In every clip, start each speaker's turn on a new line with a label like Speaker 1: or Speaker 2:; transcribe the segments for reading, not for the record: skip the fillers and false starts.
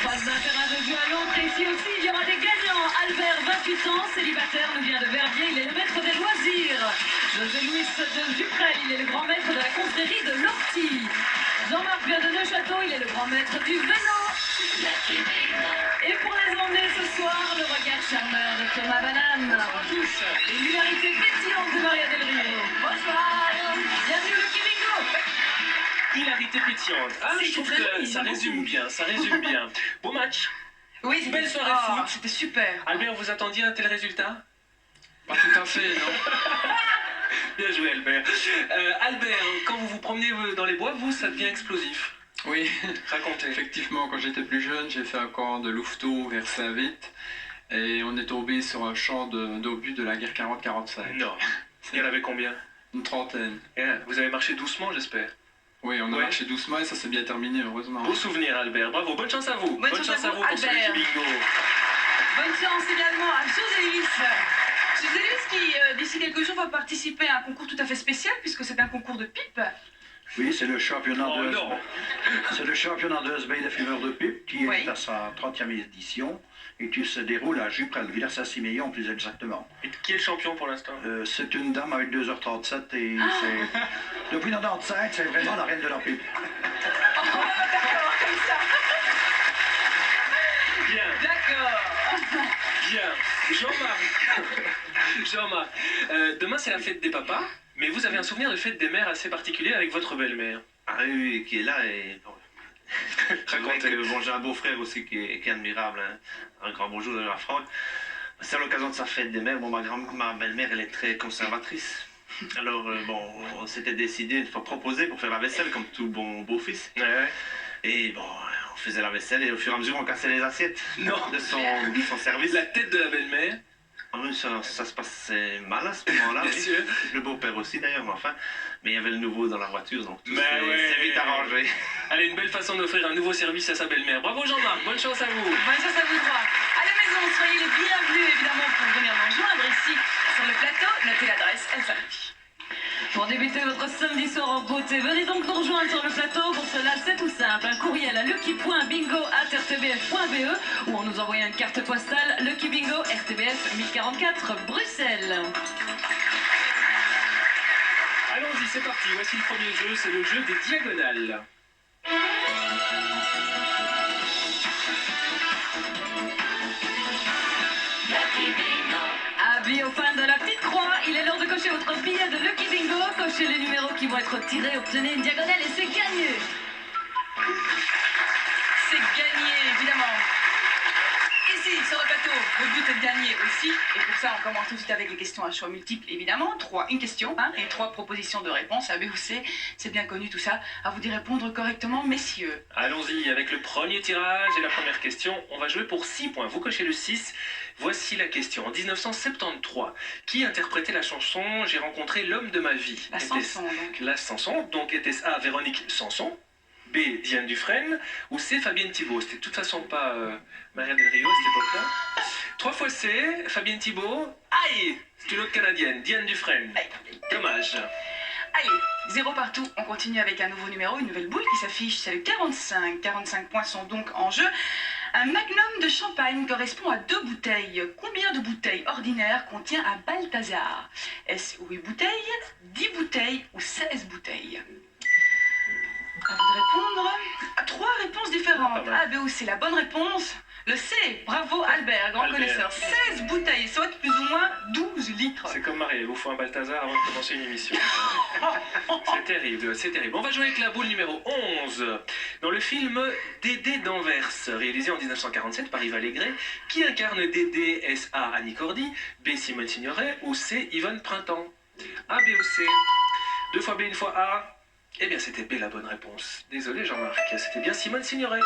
Speaker 1: passe d'un terrain de jeu à l'autre. Et ici aussi, il y aura des gagnants. Albert, 28 ans, célibataire, nous vient de Verviers. Il est le maître des loisirs. José Louis de Duprel, il est le grand maître de la confrérie de l'Ortie. Jean-Marc vient de Neuchâteau, il est le grand maître du vélo. Et pour les emmener ce soir, le regard charmeur de Thomas Banane.
Speaker 2: Bonsoir à tous.
Speaker 1: Et l'hilarité pétillante de Maria Del Rio. Bonsoir. Bienvenue le Kibingo.
Speaker 2: Hilarité pétillante. Ah, je trouve que ça résume bien, ça résume bien. Beau match.
Speaker 3: Oui,
Speaker 2: Belle soirée foot.
Speaker 3: C'était super.
Speaker 2: Albert, vous attendiez un tel résultat?
Speaker 4: Pas tout à fait, non.
Speaker 2: Bien joué, Albert. Albert, quand vous vous promenez dans les bois, vous, ça devient explosif.
Speaker 4: Oui,
Speaker 2: Racontez.
Speaker 4: effectivement, quand j'étais plus jeune, j'ai fait un camp de Louveteaux vers Saint-Vite et on est tombé sur un champ d'obus de la guerre 40-45.
Speaker 2: Non. Il y en avait combien?
Speaker 4: Une trentaine.
Speaker 2: Vous avez marché doucement, j'espère.
Speaker 4: Oui, on a marché doucement et ça s'est bien terminé, heureusement.
Speaker 2: Beau souvenir, Albert. Bravo, bonne chance à vous.
Speaker 3: Bonne chance à vous,
Speaker 2: pour ce
Speaker 3: Albert.
Speaker 2: petit bingo.
Speaker 3: Bonne chance également à José-Lys. José-Lys qui, d'ici quelques jours, va participer à un concours tout à fait spécial puisque c'est un concours de pipe.
Speaker 5: Oui, c'est le championnat
Speaker 2: Oh
Speaker 5: de
Speaker 2: non.
Speaker 5: c'est le championnat de Hesbaye de fumeurs de pipe qui
Speaker 3: Oui.
Speaker 5: est à sa 30e édition et qui se déroule à Juprel, Villers-Saint-Siméon plus exactement.
Speaker 2: Et qui est le champion pour l'instant?
Speaker 5: C'est une dame avec 2h37 et c'est depuis 95, c'est vraiment la reine de la pipe.
Speaker 3: Oh, d'accord, comme ça.
Speaker 2: Bien,
Speaker 3: D'accord.
Speaker 2: bien. Jean-Marc, demain c'est la fête des papas, mais vous avez un souvenir de fête des mères assez particulier avec votre belle-mère.
Speaker 6: Ah oui, qui est là et...
Speaker 2: Racontez.
Speaker 6: Bon, j'ai un beau-frère aussi qui est admirable, hein. Un grand bonjour de la Franck. C'est à l'occasion de sa fête des mères. Bon, ma belle-mère, elle est très conservatrice. Alors, bon, on s'était décidé de proposer pour faire la vaisselle comme tout bon beau-fils.
Speaker 2: Ouais.
Speaker 6: Et bon, on faisait la vaisselle et au fur et à mesure, on cassait les assiettes
Speaker 2: Non.
Speaker 6: de son service.
Speaker 2: La tête de la belle-mère.
Speaker 6: Ah oui, ça se passait mal à ce moment-là.
Speaker 2: Bien
Speaker 6: oui.
Speaker 2: sûr.
Speaker 6: Le beau-père aussi d'ailleurs, mais enfin. Mais il y avait le nouveau dans la voiture, donc tout
Speaker 2: Mais ouais.
Speaker 6: s'est vite arrangé.
Speaker 2: Allez, une belle façon d'offrir un nouveau service à sa belle-mère. Bravo Jean-Marc, bonne chance à vous.
Speaker 3: Bonne chance à vous trois. À la maison, soyez les bienvenus évidemment pour venir nous rejoindre ici sur le plateau. Notez l'adresse, elle s'affiche.
Speaker 1: Pour débuter votre samedi soir en beauté, venez donc nous rejoindre sur le plateau. Pour cela, c'est tout simple. Un courriel à lucky.bingo@rtbf.be ou en nous envoyant une carte postale Lucky Bingo, RTBF 1044, Bruxelles.
Speaker 2: Allons-y, c'est parti. Voici le premier jeu, c'est le jeu des diagonales.
Speaker 1: Avis aux fans de la petite croix, il est l'heure de cocher votre billet de Lucky Bingo. Cochez les numéros qui vont être tirés, obtenez une diagonale et c'est gagné.
Speaker 3: C'est gagné, évidemment. Ici, sur le plateau, le but est de gagner aussi. Et pour ça, on commence tout de suite avec les questions à choix multiples, évidemment. Une question, hein, et 3 propositions de réponse, A, B ou C. C'est bien connu tout ça. À vous d'y répondre correctement, messieurs.
Speaker 2: Allons-y avec le premier tirage et la première question. On va jouer pour 6 points. Vous cochez le 6. Voici la question. En 1973, qui interprétait la chanson « J'ai rencontré l'homme de ma vie »
Speaker 3: La Sanson, donc.
Speaker 2: La Sanson. Donc était-ce A, Véronique Sanson, B, Diane Dufresne, ou C, Fabienne Thibault? C'était de toute façon pas Maria Del Rio à cette époque-là. 3 fois C, Fabienne Thibault. Aïe, c'est une autre Canadienne, Diane Dufresne. Dommage.
Speaker 3: Allez, 0 partout. On continue avec un nouveau numéro, une nouvelle boule qui s'affiche. C'est le 45. 45 points sont donc en jeu. Un magnum de champagne correspond à 2 bouteilles. Combien de bouteilles ordinaires contient un Balthazar? Est-ce 8 bouteilles, 10 bouteilles ou 16 bouteilles? À vous de répondre. 3 réponses différentes. A, B ou C. La bonne réponse, le C. Bravo Albert, grand
Speaker 2: Albert.
Speaker 3: connaisseur. 16 bouteilles, soit plus ou moins 12 litres.
Speaker 2: C'est comme Marie, il vous faut un Balthazar avant de commencer une émission. C'est terrible, c'est terrible. On va jouer avec la boule numéro 11. Dans le film Dédé d'Anvers, réalisé en 1947 par Yves Allégret, qui incarne Dédé? Est-ce A, Annie Cordy, B, Simone Signoret ou C, Yvonne Printemps? A, B ou C? 2 fois B, 1 fois A. Eh bien, c'était B la bonne réponse. Désolé Jean-Marc, c'était bien Simone Signoret.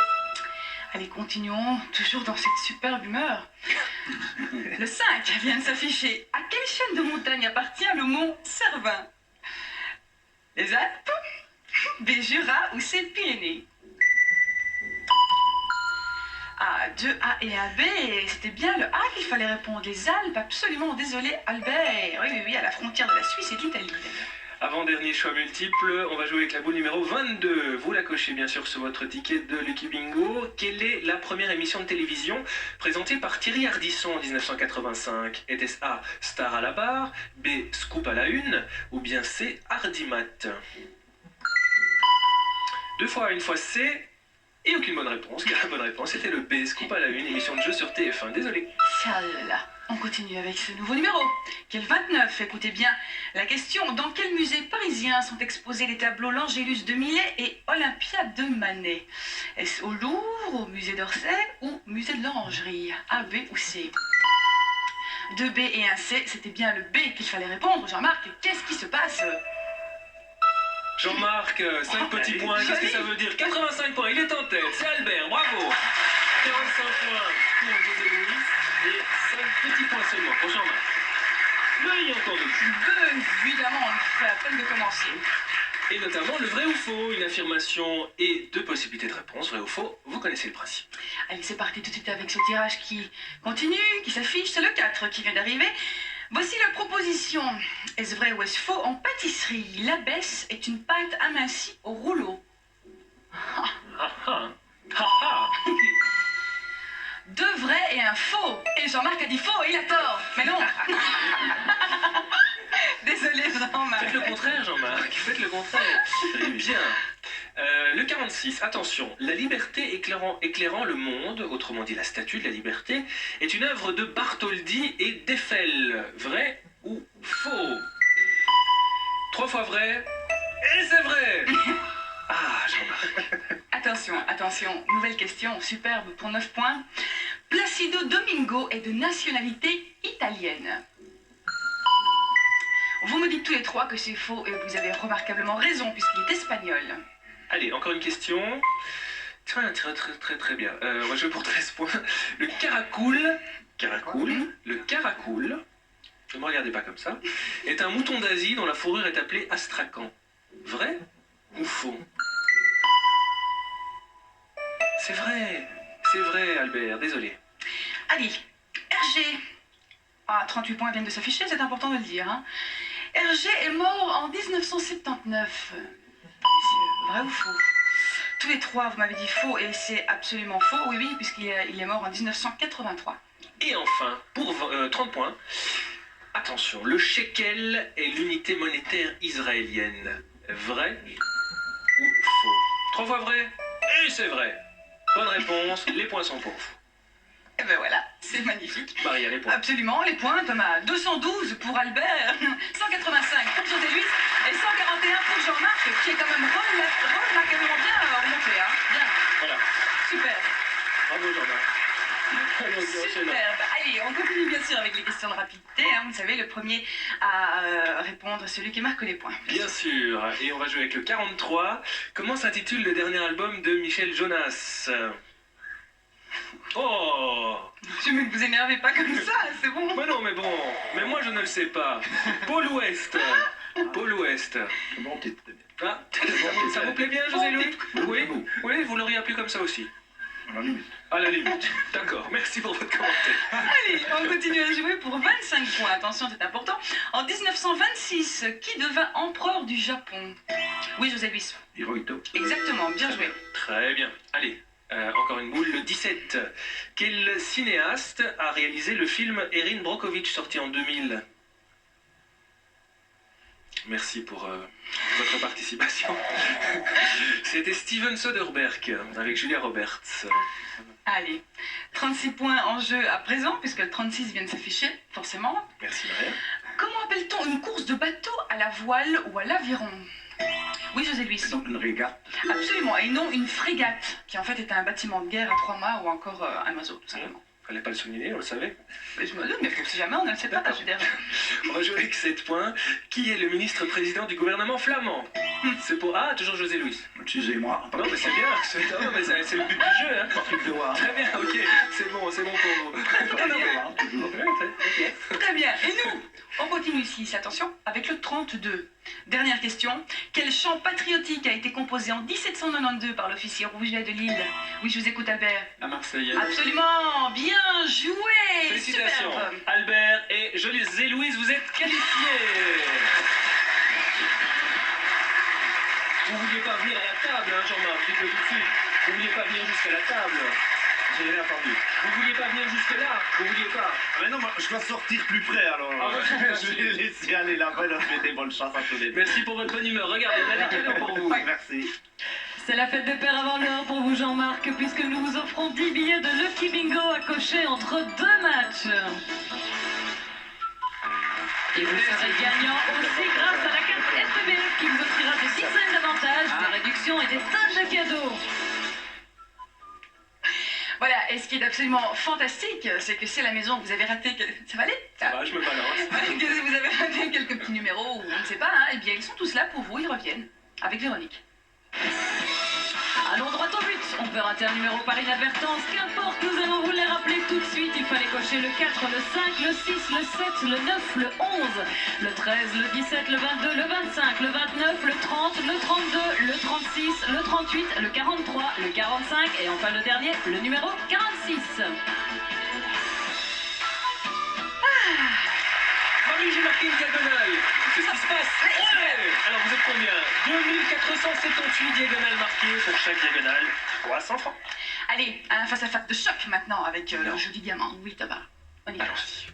Speaker 3: Allez, continuons, toujours dans cette superbe humeur. Le 5 vient de s'afficher. À quelle chaîne de montagne appartient le mont Cervin? Les Alpes, B, Jura ou C, Pyrénées? A, 2A et A, B, c'était bien le A qu'il fallait répondre. Les Alpes, absolument, désolé Albert. Oui, à la frontière de la Suisse et de l'Italie.
Speaker 2: Avant-dernier choix multiple, on va jouer avec la boule numéro 22. Vous la cochez bien sûr sur votre ticket de Lucky Bingo. Quelle est la première émission de télévision présentée par Thierry Ardisson en 1985? Était-ce A, Star à la barre, B, Scoop à la une, ou bien C, Hardimat? Deux fois, une fois C, et aucune bonne réponse, car la bonne réponse était le B, Scoop à la une, émission de jeu sur TF1. Désolé.
Speaker 3: Là, on continue avec ce nouveau numéro, qui est le 29. Écoutez bien la question. Dans quel musée parisien sont exposés les tableaux L'Angélus de Millet et Olympia de Manet? Est-ce au Louvre, au musée d'Orsay ou musée de l'Orangerie? A, B ou C? Deux B et un C, c'était bien le B qu'il fallait répondre. Jean-Marc, qu'est-ce qui se passe?
Speaker 2: Jean-Marc, 5 petits points, qu'est-ce que ça veut dire? 85 points, il est en tête, c'est Albert, bravo. 45 points pour José Louis et 5 petits points seulement pour Jean-Marc. Mais il y a encore deux.
Speaker 3: Évidemment, on fait à peine de commencer.
Speaker 2: Et notamment le vrai ou faux, une affirmation et deux possibilités de réponse, vrai ou faux, vous connaissez le principe.
Speaker 3: Allez, c'est parti tout de suite avec ce tirage qui continue, qui s'affiche, c'est le 4 qui vient d'arriver. Voici la proposition. Est-ce vrai ou est-ce faux? En pâtisserie, l'abbesse est une pâte amincie au rouleau. Deux vrais et un faux. Et Jean-Marc a dit faux et il a tort. Mais non. Désolé Jean-Marc.
Speaker 2: Faites le contraire Jean-Marc, faites le contraire. Bien. Le 46, attention, la liberté éclairant le monde, autrement dit la statue de la liberté, est une œuvre de Bartholdi et d'Eiffel. Vrai ou faux? 3 fois vrai, et c'est vrai. Ah, Jean-Marc.
Speaker 3: Attention, nouvelle question, superbe pour 9 points. Placido Domingo est de nationalité italienne. Vous me dites tous les trois que c'est faux et vous avez remarquablement raison puisqu'il est espagnol.
Speaker 2: Allez, encore une question. Très bien. On va jouer pour 13 points. Le caracoule, ne me regardez pas comme ça, est un mouton d'Asie dont la fourrure est appelée astrakhan. Vrai ou faux? C'est vrai Albert, désolé.
Speaker 3: Allez, RG. 38 points viennent de s'afficher, c'est important de le dire. Hein. RG est mort en 1979. Vrai ou faux? Tous les trois, vous m'avez dit faux et c'est absolument faux. Oui, puisqu'il est mort en 1983.
Speaker 2: Et enfin, pour 30 points, attention, le shekel est l'unité monétaire israélienne. Vrai ou faux? 3 fois vrai, et c'est vrai. Bonne réponse, les points sont pour vous.
Speaker 3: Et ben voilà, c'est magnifique.
Speaker 2: Maria, les points.
Speaker 3: Absolument, les points, Thomas. 212 pour Albert, 185 pour José Luis et 141 pour Jean-Marc, qui est quand même remarquablement bien remonté. Hein. Bien.
Speaker 2: Voilà.
Speaker 3: Super.
Speaker 2: Bravo Jean-Marc.
Speaker 3: Superbe. Allez, on continue bien sûr avec les questions de rapidité. Hein. Vous savez, le premier à répondre, celui qui marque les points.
Speaker 2: Bien sûr. Et on va jouer avec le 43. Comment s'intitule le dernier album de Michel Jonas? Oh!
Speaker 3: Je ne vous énervez pas comme ça, c'est bon.
Speaker 2: Mais non, mais bon. Mais moi, je ne le sais pas. Pôle Ouest. Pôle Ouest.
Speaker 5: Bon titre.
Speaker 2: Ah, ça vous plaît bien, José Louis? Oui, vous l'auriez appelé comme ça aussi.
Speaker 5: À la limite.
Speaker 2: À la limite. D'accord, merci pour votre commentaire.
Speaker 3: Allez, on continue à jouer pour 25 points. Attention, c'est important. En 1926, qui devint empereur du Japon? Oui, José Luis.
Speaker 5: Hirohito.
Speaker 3: Exactement, bien joué.
Speaker 2: Très bien. Allez, encore une boule, le 17. Quel cinéaste a réalisé le film Erin Brockovich, sorti en 2000? Merci pour votre participation. C'était Steven Soderbergh avec Julia Roberts.
Speaker 3: Allez, 36 points en jeu à présent, puisque le 36 vient de s'afficher, forcément.
Speaker 2: Merci Maria.
Speaker 3: Comment appelle-t-on une course de bateau à la voile ou à l'aviron? Oui, José Luis.
Speaker 5: Donc une régate.
Speaker 3: Absolument, et non une frégate, qui en fait est un bâtiment de guerre à 3 mâts ou encore un oiseau, tout simplement.
Speaker 2: Fallait pas le souligner, on le savait.
Speaker 3: Mais je me doute, mais si jamais on ne le sait pas, je veux dire.
Speaker 2: On va jouer avec 7 points. Qui est le ministre-président du gouvernement flamand? C'est pour... Ah, toujours José Louis.
Speaker 5: Excusez-moi.
Speaker 2: Non, mais c'est bien. C'est le but du jeu. Hein.
Speaker 5: Patrick Dewa.
Speaker 2: Très bien, ok. C'est bon pour vous.
Speaker 3: Très bien.
Speaker 5: Toujours.
Speaker 3: Très bien. Et nous, on continue ici, attention, avec le 32. Dernière question. Quel chant patriotique a été composé en 1792 par l'officier Rouget de Lille? Oui, je vous écoute, Albert.
Speaker 4: La Marseillaise.
Speaker 3: Absolument, bien joué.
Speaker 2: Félicitations.
Speaker 3: Superbe.
Speaker 2: Albert et José Louise, vous êtes qualifiés. Vous vouliez pas venir à la table, hein, Jean-Marc, dites-le tout de suite. Vous vouliez pas venir jusqu'à la table.
Speaker 6: J'ai rien entendu.
Speaker 2: Vous vouliez pas venir jusque-là. Vous vouliez pas.
Speaker 6: Ah, mais non, moi, je dois sortir plus près alors.
Speaker 2: Ah, ouais,
Speaker 6: Je vais laisser aller là-bas et leur souhaiter bonne chance à tous les deux.
Speaker 2: Merci pour votre bonne humeur. Regardez, on a des cadeaux pour vous.
Speaker 6: Merci.
Speaker 1: C'est la fête des pères avant l'heure pour vous, Jean-Marc, puisque nous vous offrons 10 billets de Lucky Bingo à cocher entre 2 matchs. Et vous serez gagnant aussi grâce à la carte SPBF qui vous offrira des dizaines d'avantages, des réductions et des tonnes de cadeaux.
Speaker 3: Voilà, et ce qui est absolument fantastique, c'est que c'est la maison où vous avez raté... Ça va aller
Speaker 2: Ça va, je me balance.
Speaker 3: Que vous avez raté quelques petits numéros, ou on ne sait pas, hein, eh bien ils sont tous là pour vous, ils reviennent. Avec Véronique.
Speaker 1: Allons droit au but. On peut rater un numéro par inadvertance, qu'importe, nous allons vous les rappeler tout de suite. Il fallait cocher le 4, le 5, le 6, le 7, le 9, le 11, le 13, le 17, le 22, le 25, le 29, le 30, le 32, le 36, le 38, le 43, le 45 et enfin le dernier, le numéro 46.
Speaker 2: Mamie, j'ai marqué une diagonale. C'est ce qui se passe. Ouais. Alors vous êtes combien? 2478 diagonales marquées pour chaque diagonale. 300 francs.
Speaker 3: Allez, un face-à-face de choc maintenant avec le jeu du diamant. Oui, Thomas. On y va.
Speaker 2: Allons-y.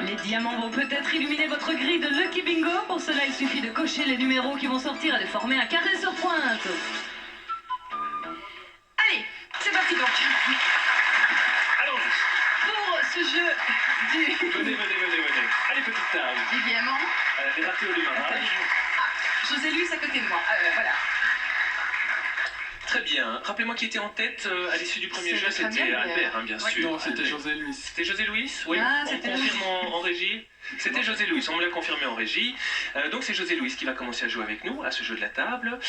Speaker 1: Les diamants vont peut-être illuminer votre grille de Lucky Bingo. Pour cela, il suffit de cocher les numéros qui vont sortir et de former un carré sur pointe.
Speaker 3: Allez, c'est parti donc.
Speaker 2: Allons-y.
Speaker 3: Pour ce jeu
Speaker 2: Venez. Allez, petite table.
Speaker 3: du diamant,
Speaker 2: Les ratés au démarrage.
Speaker 3: José Luis à côté de moi. Voilà.
Speaker 2: Très bien. Rappelez-moi qui était en tête à l'issue du premier
Speaker 3: C'est
Speaker 2: jeu.
Speaker 3: votre
Speaker 2: C'était
Speaker 3: ami,
Speaker 2: Albert, hein, bien
Speaker 3: ouais.
Speaker 2: sûr.
Speaker 4: Non, c'était
Speaker 2: Albert.
Speaker 4: José Luis.
Speaker 2: C'était José Louis. Oui,
Speaker 3: Ah,
Speaker 2: on
Speaker 3: c'était
Speaker 2: confirme
Speaker 3: José.
Speaker 2: en régie. C'était José Louis, on me l'a confirmé en régie. Donc c'est José Louis qui va commencer à jouer avec nous à ce jeu de la table.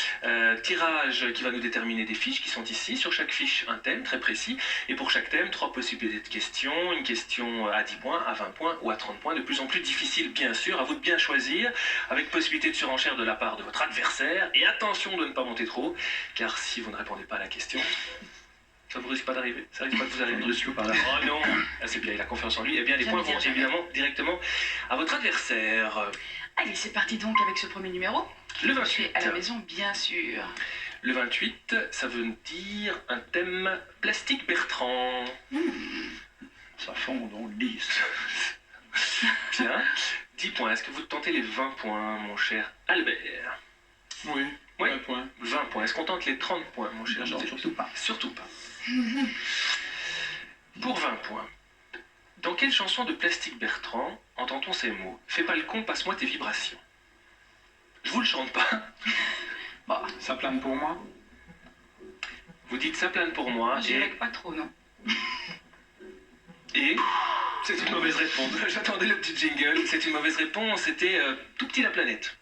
Speaker 2: Tirage qui va nous déterminer des fiches qui sont ici. Sur chaque fiche, un thème très précis. Et pour chaque thème, 3 possibilités de questions. Une question à 10 points, à 20 points ou à 30 points. De plus en plus difficile, bien sûr. À vous de bien choisir. Avec possibilité de surenchère de la part de votre adversaire. Et attention de ne pas monter trop. Car si vous ne répondez pas à la question... Ça ne vous risque pas d'arriver? Ça risque pas de vous arriver?
Speaker 5: risque pas là.
Speaker 2: Oh non, ah, c'est bien, il a confiance en lui. Eh bien, les
Speaker 3: Jamais
Speaker 2: points vont
Speaker 3: dire jamais.
Speaker 2: évidemment directement à votre adversaire.
Speaker 3: Allez, c'est parti donc avec ce premier numéro.
Speaker 2: Le
Speaker 3: Je
Speaker 2: 28.
Speaker 3: suis à la maison, bien sûr.
Speaker 2: Le 28, ça veut dire un thème plastique Bertrand.
Speaker 5: Ça fond donc 10.
Speaker 2: Bien. 10 points. Est-ce que vous tentez les 20 points, mon cher Albert?
Speaker 4: Oui,
Speaker 2: Oui.
Speaker 4: 1 point.
Speaker 2: 20 points. Est-ce qu'on tente les 30 points, mon cher
Speaker 5: Non,
Speaker 2: José?
Speaker 5: surtout pas.
Speaker 2: Surtout pas. Pour 20 points. Dans quelle chanson de Plastique Bertrand entend-on ces mots? Fais pas le con, passe-moi tes vibrations. Je vous le chante pas.
Speaker 3: Bon,
Speaker 4: Ça plane pour moi.
Speaker 2: Vous dites ça plane pour moi
Speaker 3: je dirais que pas trop, non.
Speaker 2: et c'est une mauvaise réponse. J'attendais le petit jingle. C'est une mauvaise réponse. C'était Tout petit la planète.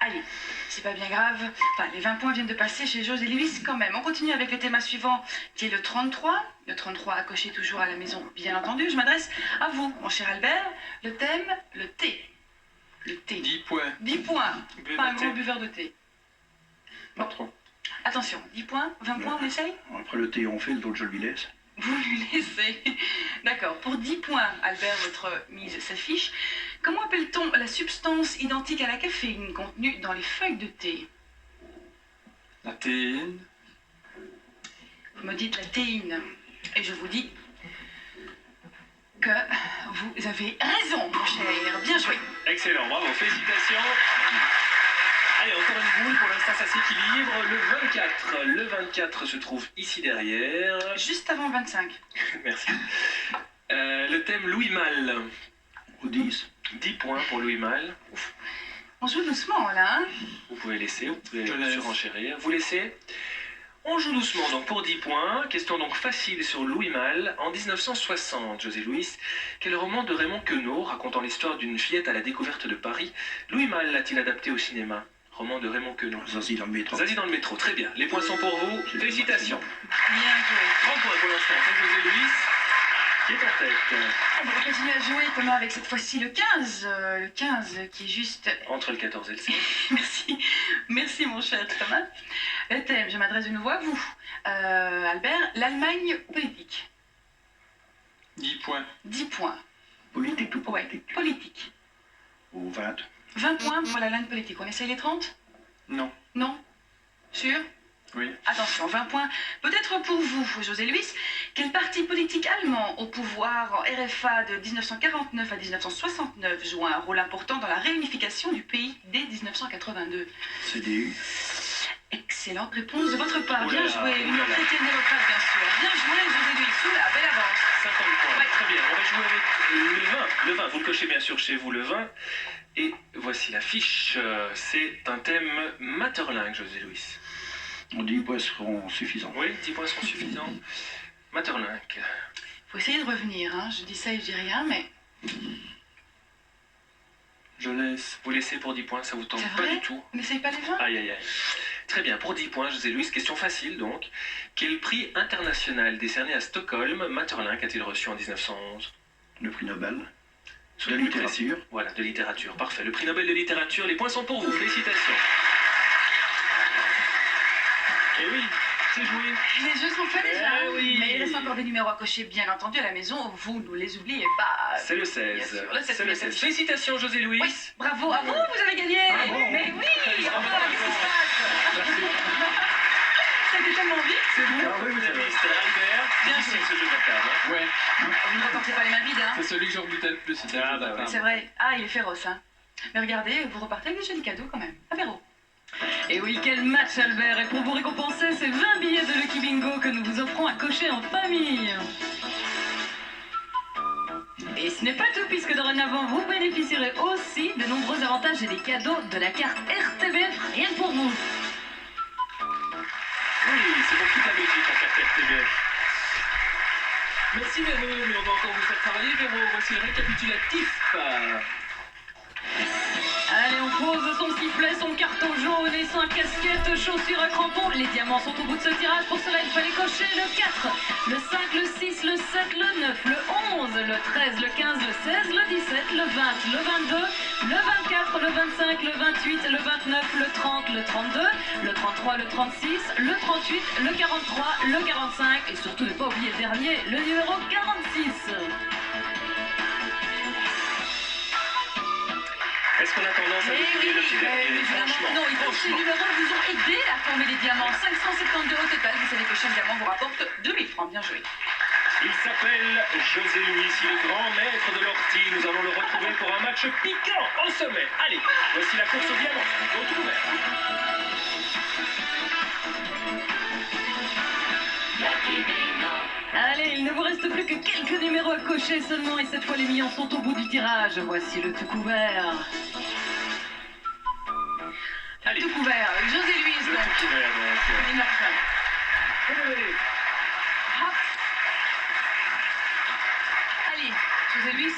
Speaker 3: Allez, c'est pas bien grave. Enfin, les 20 points viennent de passer chez José Luis quand même. On continue avec le thème suivant, qui est le 33. Le 33 à cocher toujours à la maison, bien entendu. Je m'adresse à vous, mon cher Albert. Le thème, le thé. Le thé.
Speaker 4: 10 points.
Speaker 3: 10 poins.
Speaker 2: Buvez
Speaker 3: Pas un
Speaker 2: de thé.
Speaker 3: gros buveur de thé.
Speaker 4: Pas trop.
Speaker 3: Attention, 10 points, 20 points, on essaye?
Speaker 5: Après le thé, on fait, l'autre, je lui laisse.
Speaker 3: Vous lui laissez. D'accord. Pour 10 points, Albert, votre mise s'affiche. Comment appelle-t-on la substance identique à la caféine contenue dans les feuilles de thé?
Speaker 4: La théine.
Speaker 3: Vous me dites la théine. Et je vous dis que vous avez raison, mon cher. Bien joué.
Speaker 2: Excellent, bravo, félicitations. Allez, encore une boule, pour l'instant ça s'équilibre. Le 24. Le 24 se trouve ici derrière.
Speaker 3: Juste avant 25.
Speaker 2: Merci. Le thème Louis Malle.
Speaker 5: Au 10.
Speaker 2: 10 points pour Louis Malle.
Speaker 3: On joue doucement, là. Hein?
Speaker 2: Vous pouvez laisser, vous pouvez
Speaker 4: Je laisse.
Speaker 2: surenchérir. Vous laissez. On joue doucement donc pour 10 points. Question donc facile sur Louis Malle. En 1960, José Louis, quel roman de Raymond Queneau racontant l'histoire d'une fillette à la découverte de Paris, Louis Malle l'a-t-il adapté au cinéma? Roman de Raymond Queneau.
Speaker 5: Zazie dans le métro.
Speaker 2: Zazie dans le métro, très bien. Les points sont pour vous. Félicitations.
Speaker 3: Bien joué.
Speaker 2: 30 points pour l'instant. C'est José Louis qui est en tête.
Speaker 3: On va continuer à jouer, Thomas, avec cette fois-ci le 15. Le 15 qui est juste...
Speaker 2: Entre le 14 et le 16.
Speaker 3: Merci. Merci, mon cher Thomas. Le thème, je m'adresse de nouveau à vous. Albert, l'Allemagne politique.
Speaker 4: 10 points.
Speaker 3: 10 points.
Speaker 5: Politique ou
Speaker 3: Ouais,
Speaker 5: politique?
Speaker 3: politique.
Speaker 5: Ou 20?
Speaker 3: 20 points pour la langue politique. On essaye les 30?
Speaker 4: Non.
Speaker 3: Non? Sûr?
Speaker 4: Oui.
Speaker 3: Attention, 20 points. Peut-être pour vous, José Luis, quel parti politique allemand au pouvoir en RFA de 1949 à 1969 joue un rôle important dans la réunification du pays dès 1982?
Speaker 5: CDU?
Speaker 3: Excellente réponse de votre part. Bien
Speaker 2: Oulala,
Speaker 3: joué. Une
Speaker 2: oulala.
Speaker 3: chrétienne démocrate, bien sûr. Bien joué, José Luis. Oula, belle avance.
Speaker 2: 50 points,
Speaker 3: Ouais.
Speaker 2: très bien. On va jouer avec le vin. Le vin, vous le cochez bien sûr chez vous, le vin. Et voici la fiche. C'est un thème Maeterlinck, José Luis.
Speaker 5: On dit points seront suffisants.
Speaker 2: Oui, 10 points seront suffisants. Maeterlinck.
Speaker 3: Faut essayer de revenir, hein. Je dis ça et je dis rien, mais
Speaker 4: Je laisse.
Speaker 2: Vous laissez pour 10 points, ça vous tente
Speaker 3: c'est
Speaker 2: pas
Speaker 3: vrai.
Speaker 2: du tout.
Speaker 3: On n'essaye pas les 20?
Speaker 2: Aïe, aïe, aïe. Très bien, pour 10 points, José Luis, question facile donc. Quel prix international décerné à Stockholm Maeterlinck a-t-il reçu en 1911?
Speaker 5: Le prix Nobel
Speaker 2: Sur
Speaker 5: de
Speaker 2: le plus
Speaker 5: littérature.
Speaker 2: précis. Voilà, de littérature. Parfait. Le prix Nobel de littérature, les points sont pour vous. Félicitations. Et oui, c'est joué.
Speaker 3: Les jeux sont faits déjà.
Speaker 2: Eh oui.
Speaker 3: Mais il reste encore des numéros à cocher, bien entendu, à la maison. Vous ne les oubliez pas.
Speaker 2: C'est le
Speaker 3: Bien
Speaker 2: 16.
Speaker 3: sûr, le 16,
Speaker 2: C'est le
Speaker 3: le
Speaker 2: 16.
Speaker 3: 16.
Speaker 2: Félicitations, José Luis.
Speaker 3: Oui, bravo à vous, vous avez gagné.
Speaker 5: Ah bon?
Speaker 3: Mais oui,
Speaker 2: Très bien.
Speaker 3: enfin, qu'est-ce qui se passe? Ça a été tellement vite.
Speaker 2: C'est vous,
Speaker 5: Ah oui,
Speaker 2: vous
Speaker 5: c'est
Speaker 2: avez
Speaker 5: vrai.
Speaker 2: Mr. Albert. Bien
Speaker 3: Bien
Speaker 2: sûr,
Speaker 3: sûr.
Speaker 2: ce jeu de la table. hein.
Speaker 4: Ouais.
Speaker 3: Vous ne repartez pas les mains vides, hein.
Speaker 4: C'est celui que je rebutais le plus. C'était
Speaker 2: Ah,
Speaker 4: le
Speaker 2: bah
Speaker 4: Dakar.
Speaker 3: C'est vrai. Ah, il est féroce, hein. Mais regardez, vous repartez avec des jolis cadeaux quand même. Apéro.
Speaker 1: Et oui, quel match, Albert! Et pour vous récompenser, ces 20 billets de Lucky Bingo que nous vous offrons à cocher en famille. Et ce n'est pas tout, puisque dorénavant, vous bénéficierez aussi de nombreux avantages et des cadeaux de la carte RTBF, rien que pour vous.
Speaker 2: Oui, c'est pour toute la Belgique en carte RTBF. Merci Véro, mais on va encore vous faire travailler Véro. Voici le récapitulatif.
Speaker 1: Allez, on pose son sifflet, son carton jaune et son casquette, chaussures à crampons. Les diamants sont au bout de ce tirage. Pour cela, il fallait cocher le 4, le 5, le 6, le 7, le 9, le 11, le 13, le 15, le 16, le 17, le 20, le 22, le 24, le 25, le 28, le 29, le 30, le 32, le 33, le 36, le 38, le 43, le 45 et surtout ne pas oublier le dernier, le numéro 46.
Speaker 2: Est-ce qu'on a tendance à
Speaker 3: Eh
Speaker 2: découvrir le petit dernier
Speaker 3: évidemment.
Speaker 2: Franchement,
Speaker 3: Non, ces numéros vous ont aidé à former les diamants. 572 au total. Vous savez que chaque diamant vous rapporte 2000 francs. Bien joué.
Speaker 2: Il s'appelle José Luis, il est grand maître de l'ortie. Nous allons le retrouver pour un match piquant au sommet. Allez, voici la course au diamant. Au tout ouvert.
Speaker 1: Allez, il ne vous reste plus que quelques numéros à cocher seulement et cette fois les millions sont au bout du tirage. Voici le tout couvert.
Speaker 2: Allez,
Speaker 3: Tout couvert. José Luis,
Speaker 2: le
Speaker 3: donc.
Speaker 2: tout ouvert. Donc.
Speaker 3: Les 9 francs.
Speaker 2: Allez.
Speaker 3: Hop. Allez, José Luis.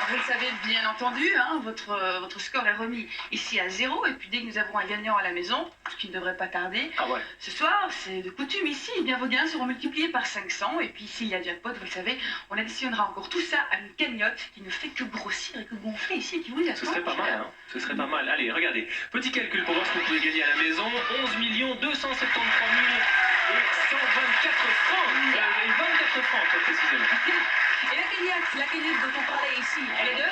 Speaker 3: Vous le savez bien entendu, hein, votre score est remis ici à 0. Et puis dès que nous avons un gagnant à la maison, ce qui ne devrait pas tarder,
Speaker 2: Ah ouais.
Speaker 3: ce soir, c'est de coutume ici, eh bien vos gains seront multipliés par 500. Et puis s'il y a jackpot, vous le savez, on additionnera encore tout ça à une cagnotte qui ne fait que grossir et que gonfler ici et qui vous attend.
Speaker 2: Ce serait pas mal, hein. Ce serait pas mal. Allez, regardez. Petit calcul pour voir ce que vous pouvez gagner à la maison. 11 273 124 francs. Et 24 francs, très précisément.
Speaker 3: Et la cagnotte dont on parlait ici, elle est de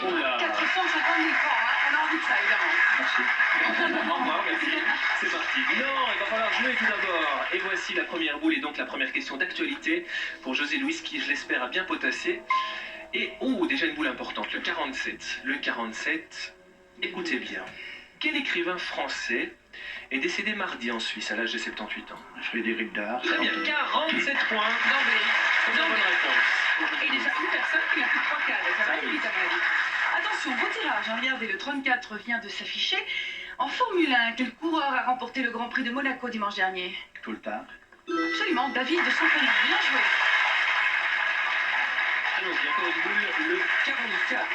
Speaker 2: Oh là.
Speaker 3: 450 000 francs. Hein. On a envie de ça, évidemment.
Speaker 2: Au revoir, merci. C'est parti. Non, il va falloir jouer tout d'abord. Et voici la première boule et donc la première question d'actualité pour José Luis qui, je l'espère, a bien potassé. Et, oh, déjà une boule importante, le 47. Le 47, écoutez bien. Quel écrivain français est décédé mardi en Suisse à l'âge de 78 ans?
Speaker 5: Frédéric Dard.
Speaker 2: Très bien, 47 points.
Speaker 3: D'emblée.
Speaker 2: C'est une bonne réponse.
Speaker 3: Et déjà une personne qui n'a plus de 3 cases. Ça va aller vite à mon avis. Attention, beau tirage. Hein. Regardez, le 34 vient de s'afficher. En Formule 1, quel coureur a remporté le Grand Prix de Monaco dimanche dernier?
Speaker 5: Tout le temps.
Speaker 3: Absolument, David de Saint-Denis. Bien joué.
Speaker 2: Allons-y, encore une boule, le 44.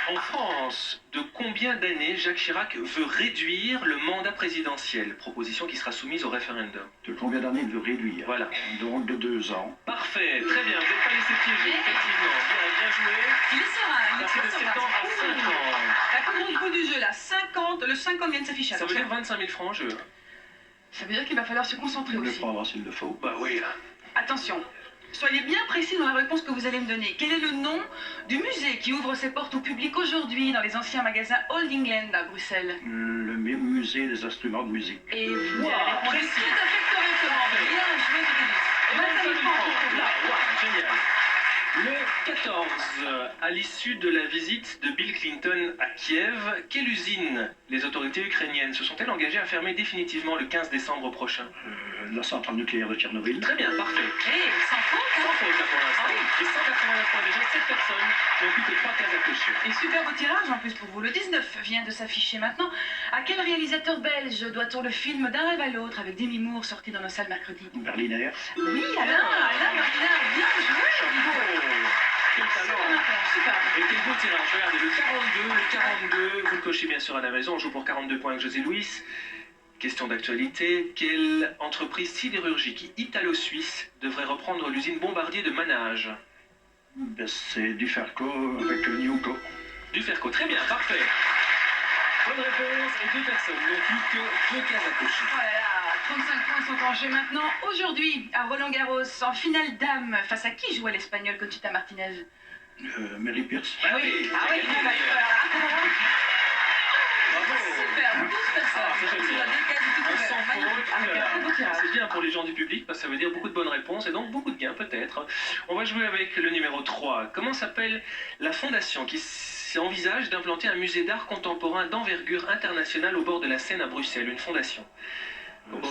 Speaker 2: En France, de combien d'années Jacques Chirac veut réduire le mandat présidentiel? Proposition qui sera soumise au référendum.
Speaker 5: De combien d'années il veut réduire?
Speaker 2: Voilà.
Speaker 5: Donc de 2 ans.
Speaker 2: Parfait, très bien, vous n'êtes pas laissé piéger, effectivement. Bien joué.
Speaker 3: Il est serein. Il est
Speaker 2: Passer de
Speaker 3: très
Speaker 2: 7
Speaker 3: serein.
Speaker 2: ans à 5 ans.
Speaker 3: La plus grosse boule du jeu, là. 50. Le 50 vient de s'afficher.
Speaker 2: Ça veut dire
Speaker 3: Attention.
Speaker 2: 25 000 francs en jeu.
Speaker 3: Ça veut dire qu'il va falloir se concentrer
Speaker 5: On le
Speaker 3: aussi.
Speaker 5: prendra s'il le faut.
Speaker 2: Bah oui.
Speaker 3: Attention. Soyez bien précis dans la réponse que vous allez me donner. Quel est le nom du musée qui ouvre ses portes au public aujourd'hui dans les anciens magasins Old England à Bruxelles?
Speaker 5: Le musée des instruments de musique.
Speaker 3: Et vous
Speaker 2: Wow,
Speaker 3: avez répondu
Speaker 2: précis.
Speaker 3: tout à fait correctement. Bien joué,
Speaker 2: Et
Speaker 3: 25 000 francs pour vous.
Speaker 2: Là, wow, génial. Le 14, à l'issue de la visite de Bill Clinton à Kiev, quelle usine les autorités ukrainiennes se sont-elles engagées à fermer définitivement le 15 décembre prochain?
Speaker 5: La centrale nucléaire de Tchernobyl.
Speaker 2: Très bien, parfait.
Speaker 3: Eh, sans faute,
Speaker 2: Sans
Speaker 3: hein?
Speaker 2: faute là pour l'instant.
Speaker 3: Ah oui.
Speaker 2: Et 189 points déjà, 7 personnes n'ont plus que 3 cases à cocher.
Speaker 3: Et super beau tirage en plus pour vous. Le 19 vient de s'afficher maintenant. À quel réalisateur belge doit-on le film D'un rêve à l'autre avec Demi Moore sorti dans nos salles mercredi?
Speaker 5: Berliner.
Speaker 3: Oui, Alain Martinard, bien joué.
Speaker 2: Quel
Speaker 3: Super
Speaker 2: talent!
Speaker 3: réponse, super.
Speaker 2: Et quel beau tirage, regardez, le 42, vous le cochez bien sûr à la maison, on joue pour 42 points avec José Luis. Question d'actualité, quelle entreprise sidérurgique italo-suisse devrait reprendre l'usine Bombardier de Manage?
Speaker 5: Ben, c'est Duferco avec Newco.
Speaker 2: Duferco, très bien, parfait. Bonne réponse et 2 personnes, donc plus que 2 cases à cocher.
Speaker 3: Oh là là, 35 points sont en jeu maintenant. Aujourd'hui, à Roland-Garros, en finale dame, face à qui jouait l'Espagnol Conchita Martinez?
Speaker 5: Mary Pierce.
Speaker 2: Ah oui,
Speaker 3: Ah oui,
Speaker 2: gagné.
Speaker 3: voilà.
Speaker 2: Bravo.
Speaker 3: Super, 12 personnes.
Speaker 2: Ah, c'est génial.
Speaker 3: Sur la décade du tout
Speaker 2: Un
Speaker 3: ouvert.
Speaker 2: sans faute,
Speaker 3: Magnifique, avec un très beau tirage.
Speaker 2: c'est bien pour les gens du public parce que ça veut dire beaucoup de bonnes réponses et donc beaucoup de gains peut-être. On va jouer avec le numéro 3. Comment s'appelle la fondation qui envisage d'implanter un musée d'art contemporain d'envergure internationale au bord de la Seine à Bruxelles? Une fondation.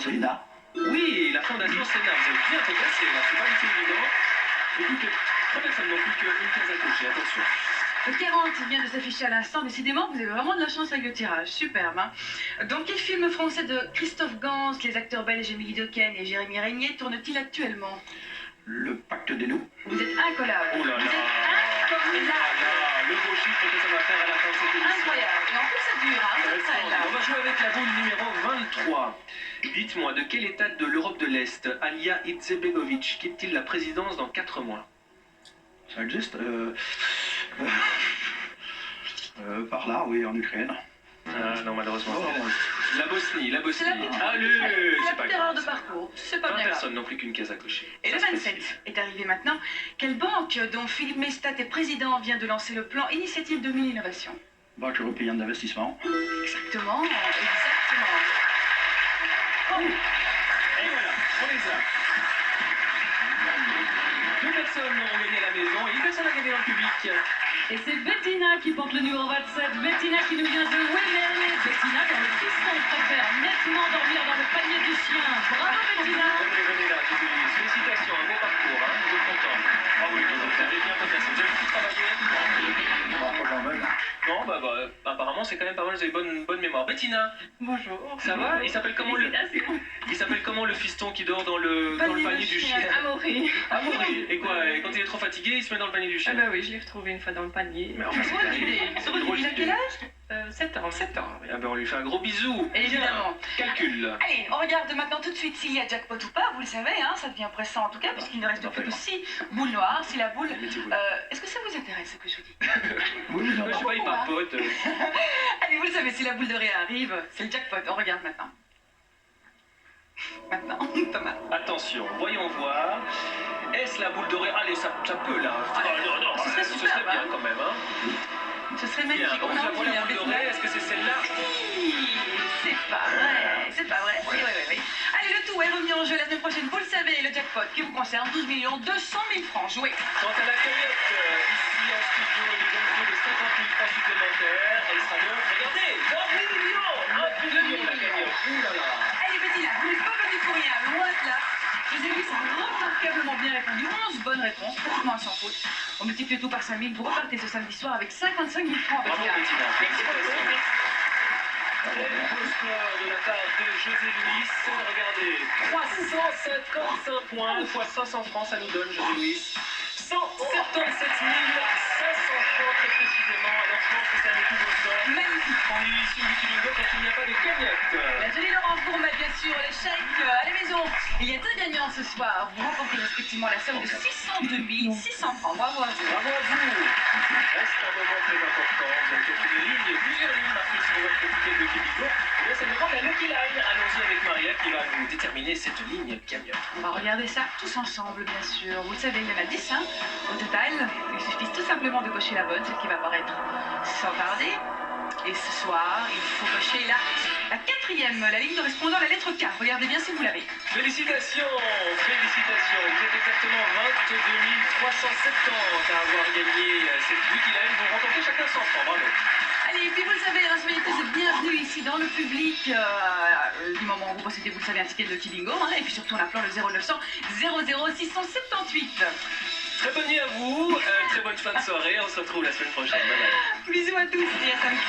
Speaker 5: Sénat.
Speaker 2: Oui, la fondation Sénat. Vous avez bien progressé là, c'est pas du tout évident. Et plus que 3 personnes n'ont plus qu'une case à cocher, attention.
Speaker 3: Le 40 vient de s'afficher à l'instant. Décidément, vous avez vraiment de la chance avec le tirage. Superbe, hein. Dans quel film français de Christophe Gans, les acteurs belges Émilie Dequesne et Jérémy Régnier tournent-ils actuellement?
Speaker 5: Le pacte des loups.
Speaker 3: Vous êtes incollable.
Speaker 2: Oh là là.
Speaker 3: Vous êtes
Speaker 2: Ah
Speaker 3: incollable.
Speaker 2: là, le beau chiffre que ça va faire à la fin de cette émission.
Speaker 3: Incroyable. Et en plus, ça dure, hein.
Speaker 2: Ça va
Speaker 3: Ça
Speaker 2: être
Speaker 3: traîne,
Speaker 2: splendide.
Speaker 3: là.
Speaker 2: On va jouer avec la boule numéro 23. Dites-moi, de quel état de l'Europe de l'Est Alija Izetbegovic quitte-t-il la présidence dans 4 mois?
Speaker 5: Ça existe par là, oui, en Ukraine.
Speaker 2: Ah non, malheureusement.
Speaker 5: Oh,
Speaker 2: La Bosnie, la Bosnie.
Speaker 3: C'est la petite-
Speaker 2: Allez,
Speaker 3: C'est la
Speaker 2: c'est pas
Speaker 3: petite erreur
Speaker 2: grave.
Speaker 3: de parcours. C'est pas
Speaker 2: 20
Speaker 3: bien grave.
Speaker 2: personnes n'ont plus qu'une case à cocher.
Speaker 3: Et le
Speaker 2: Ça se
Speaker 3: 27
Speaker 2: précise.
Speaker 3: est arrivé maintenant. Quelle banque dont Philippe Mestat est président vient de lancer le plan Initiative 2000 Innovation?
Speaker 5: Banque européenne d'investissement.
Speaker 3: Exactement, exactement.
Speaker 2: Et voilà, on les a. 2 personnes ont gagné à la maison et 1 personne a gagné dans le public.
Speaker 1: Et c'est Bettina qui porte le numéro 27. Bettina qui nous vient de Wembley. Bettina dont le fiston préfère nettement dormir dans le panier du chien. Bravo Bettina.
Speaker 2: Venez là, Jésus. Félicitations, un beau parcours, hein, vous êtes contents. Bravo les gars, vous avez bien progressé. Vous avez beaucoup travaillé?
Speaker 5: Pas quand même.
Speaker 2: Non, apparemment c'est quand même pas mal, vous avez bonne mémoire. Bettina,
Speaker 3: Bonjour.
Speaker 2: ça va? Il s'appelle comment le fiston qui dort dans le panier du chien?
Speaker 3: Amaury.
Speaker 2: Ah oui, et quoi? Et quand il est trop fatigué, il se met dans le panier du chien?
Speaker 7: Ah bah oui, je l'ai retrouvé une fois dans le panier.
Speaker 2: Mais enfin, c'est
Speaker 3: Bonne
Speaker 2: terrible.
Speaker 3: idée.
Speaker 2: C'est
Speaker 3: Bonne
Speaker 2: une drôle
Speaker 3: idée. Il a
Speaker 2: d'idée.
Speaker 3: quel âge?
Speaker 7: 7 ans.
Speaker 2: 7 ans. Ah ben on lui fait un gros bisou.
Speaker 3: Évidemment.
Speaker 2: Bien. Calcul.
Speaker 3: Allez, on regarde maintenant tout de suite s'il y a jackpot ou pas. Vous le savez, hein, ça devient pressant en tout cas, puisqu'il ne reste plus que 6 boules noires. Si la boule.
Speaker 2: Mettez-vous.
Speaker 3: Est-ce que ça vous intéresse ce que je vous dis?
Speaker 5: Oui,
Speaker 2: Je sais pas, il papote.
Speaker 3: Allez, vous le savez, si la boule de ré arrive, c'est le jackpot. On regarde maintenant. Maintenant, Thomas.
Speaker 2: Attention, voyons voir. Est-ce la boule dorée? Allez, ça peut là.
Speaker 3: Ah,
Speaker 2: non,
Speaker 3: ce serait
Speaker 2: ce
Speaker 3: superbe,
Speaker 2: serait bien
Speaker 3: hein.
Speaker 2: quand même. Hein.
Speaker 3: Ce serait
Speaker 2: Bien,
Speaker 3: magnifique.
Speaker 2: donc
Speaker 3: On a
Speaker 2: la
Speaker 3: envie,
Speaker 2: boule
Speaker 3: hein,
Speaker 2: dorée,
Speaker 3: Bettina.
Speaker 2: est-ce que c'est celle-là?
Speaker 3: C'est pas vrai, c'est pas vrai. Oui. Allez, le tout est revenu en jeu la semaine prochaine. Vous le savez, le jackpot qui vous concerne, 12 200 000 francs. Jouez.
Speaker 2: Quant à la cagnotte, ici en studio, il est donc de 50 000 francs supplémentaires. Elle sera donc, regardez, 1 million. 1 million la cagnotte. Ouh là là.
Speaker 3: Allez, Bettina, vous n'êtes pas venu pour rien, loin de là. Je vous ai vu, ça a remarquablement bien répondu. 11 bonnes réponses, pratiquement sans faute. On multiplie le tout par 5 000. Vous repartez ce samedi soir avec 55 000 francs,
Speaker 2: Bravo
Speaker 3: Bettina.
Speaker 2: Bettina. Félicitations. Très beau score de la part de José Luis. Regardez, 355 points fois 500 francs, ça nous donne, José Luis. 177 500 francs très précisément. Alors je pense que c'est un équipe au sort.
Speaker 3: Magnifique.
Speaker 2: En émission du Kilingo quand il n'y a pas de cagnotte.
Speaker 3: La jolie Laurence Gourmet, bien sûr, les chèques à la maison. Il y a deux gagnants ce soir. Vous remportez respectivement la somme de 602 600 francs. Bravo à vous.
Speaker 2: Bravo à vous. Reste un moment très important. Vous avez quelques lignes, plusieurs lignes marquées sur votre ticket de Kilingo. Et là, c'est le moment de la Lucky Line. Allons-y avec Maria qui va nous déterminer cette ligne camion.
Speaker 3: On va regarder ça tous ensemble, bien sûr. Vous le savez, il y en a 10 hein, au total. Il suffit tout simplement de cocher la bonne, celle qui va apparaître sans tarder. Et ce soir, il faut cocher la quatrième, la ligne correspondant à la lettre K. Regardez bien si vous l'avez.
Speaker 2: Félicitations, félicitations. Vous êtes exactement 22 370 à avoir gagné cette Wikilime. Vous remportez chacun 100 francs. Bravo.
Speaker 3: Allez, et puis vous le savez, soyez tous bienvenus ici dans le public. Du moment où vous possédez, vous le savez, un ticket de Lucky Bingo. Hein, et puis surtout en appelant le 0900 00678.
Speaker 2: Très bonne nuit à vous, très bonne fin de soirée. On se retrouve la semaine prochaine. Bye bye.
Speaker 3: Bisous à tous et à samedi.